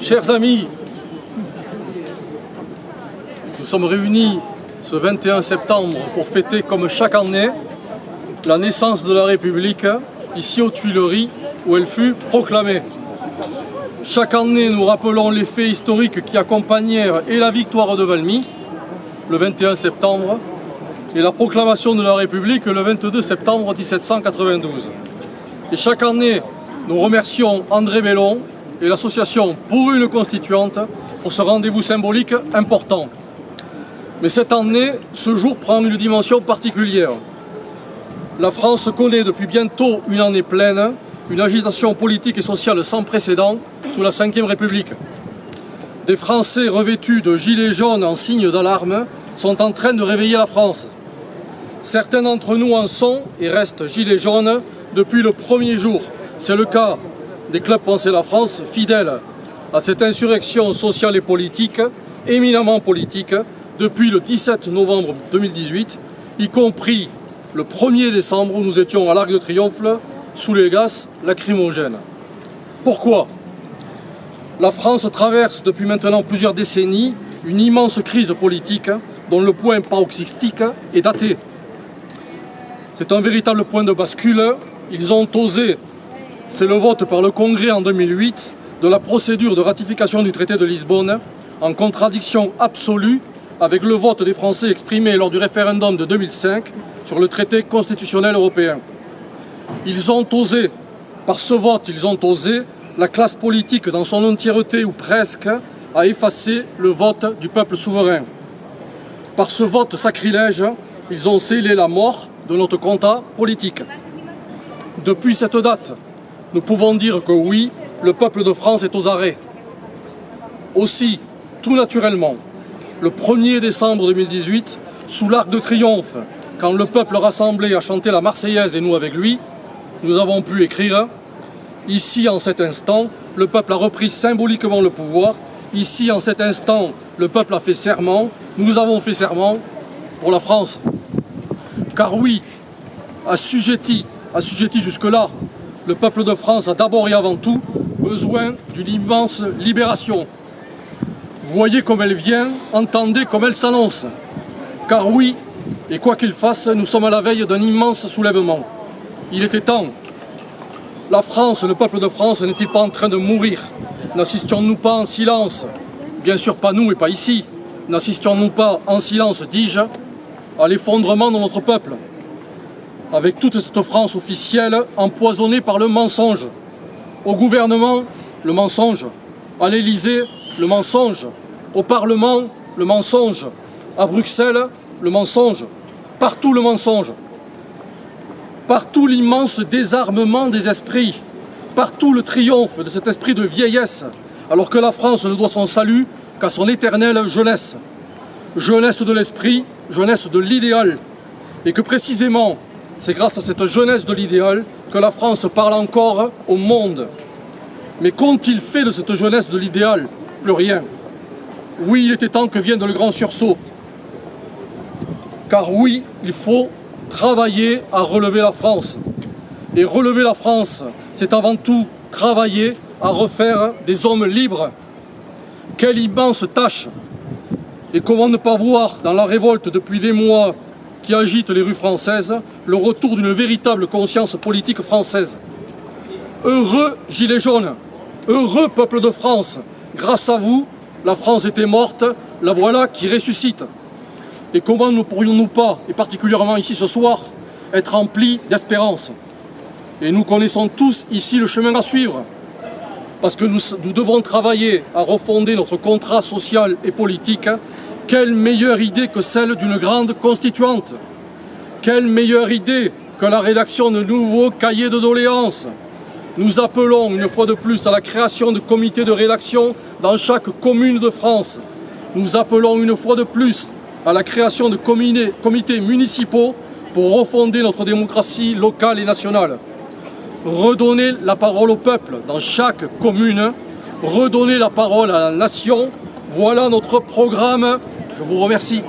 Chers amis, nous sommes réunis ce 21 septembre pour fêter comme chaque année la naissance de la République ici aux Tuileries où elle fut proclamée. Chaque année, nous rappelons les faits historiques qui accompagnèrent et la victoire de Valmy, le 21 septembre, et la proclamation de la République le 22 septembre 1792. Et chaque année, nous remercions André Bello et l'association Pour une Constituante pour ce rendez-vous symbolique important. Mais cette année, ce jour prend une dimension particulière. La France connaît depuis bientôt une année pleine une agitation politique et sociale sans précédent sous la Ve République. Des Français revêtus de gilets jaunes en signe d'alarme sont en train de réveiller la France. Certains d'entre nous en sont et restent gilets jaunes depuis le premier jour. C'est le cas des clubs Penser la France, fidèles à cette insurrection sociale et politique, éminemment politique, depuis le 17 novembre 2018, y compris le 1er décembre où nous étions à l'Arc de Triomphe sous les gaz lacrymogènes. Pourquoi ? La France traverse depuis maintenant plusieurs décennies une immense crise politique dont le point paroxystique est daté. C'est un véritable point de bascule. Ils ont osé, c'est le vote par le Congrès en 2008 de la procédure de ratification du traité de Lisbonne, en contradiction absolue avec le vote des Français exprimé lors du référendum de 2005 sur le traité constitutionnel européen. Ils ont osé, par ce vote, ils ont osé, la classe politique dans son entièreté ou presque, à effacer le vote du peuple souverain. Par ce vote sacrilège, ils ont scellé la mort de notre contrat politique. Depuis cette date, nous pouvons dire que oui, le peuple de France est aux arrêts. Aussi, tout naturellement, le 1er décembre 2018, sous l'Arc de Triomphe, quand le peuple rassemblé a chanté la Marseillaise et nous avec lui, nous avons pu écrire « Ici, en cet instant, le peuple a repris symboliquement le pouvoir. Ici, en cet instant, le peuple a fait serment. Nous avons fait serment pour la France. » Car oui, assujetti jusque-là, le peuple de France a d'abord et avant tout besoin d'une immense libération. Voyez comme elle vient, entendez comme elle s'annonce. Car oui, et quoi qu'il fasse, nous sommes à la veille d'un immense soulèvement. Il était temps. La France, le peuple de France, n'est-il pas en train de mourir? N'assistions-nous pas en silence? Bien sûr pas nous et pas ici. N'assistions-nous pas en silence, dis-je, à l'effondrement de notre peuple? Avec toute cette France officielle empoisonnée par le mensonge. Au gouvernement, le mensonge. À l'Élysée, le mensonge. Au Parlement, le mensonge. À Bruxelles, le mensonge. Partout le mensonge. Partout l'immense désarmement des esprits. Partout le triomphe de cet esprit de vieillesse, alors que la France ne doit son salut qu'à son éternelle jeunesse. Jeunesse de l'esprit, jeunesse de l'idéal. Et que précisément, c'est grâce à cette jeunesse de l'idéal que la France parle encore au monde. Mais qu'ont-ils fait de cette jeunesse de l'idéal? Plus rien. Oui, il était temps que vienne le grand sursaut. Car oui, il faut travailler à relever la France. Et relever la France, c'est avant tout travailler à refaire des hommes libres. Quelle immense tâche! Et comment ne pas voir dans la révolte depuis des mois qui agite les rues françaises le retour d'une véritable conscience politique française. Heureux Gilets jaunes, heureux peuple de France, grâce à vous, la France était morte, la voilà qui ressuscite. Et comment ne pourrions-nous pas, et particulièrement ici ce soir, être remplis d'espérance? Et nous connaissons tous ici le chemin à suivre, parce que nous devons travailler à refonder notre contrat social et politique. Quelle meilleure idée que celle d'une grande constituante? Quelle meilleure idée que la rédaction de nouveaux cahiers de doléances? Nous appelons une fois de plus à la création de comités de rédaction dans chaque commune de France. Nous appelons une fois de plus à la création de comités municipaux pour refonder notre démocratie locale et nationale. Redonner la parole au peuple dans chaque commune, redonner la parole à la nation, voilà notre programme. Je vous remercie.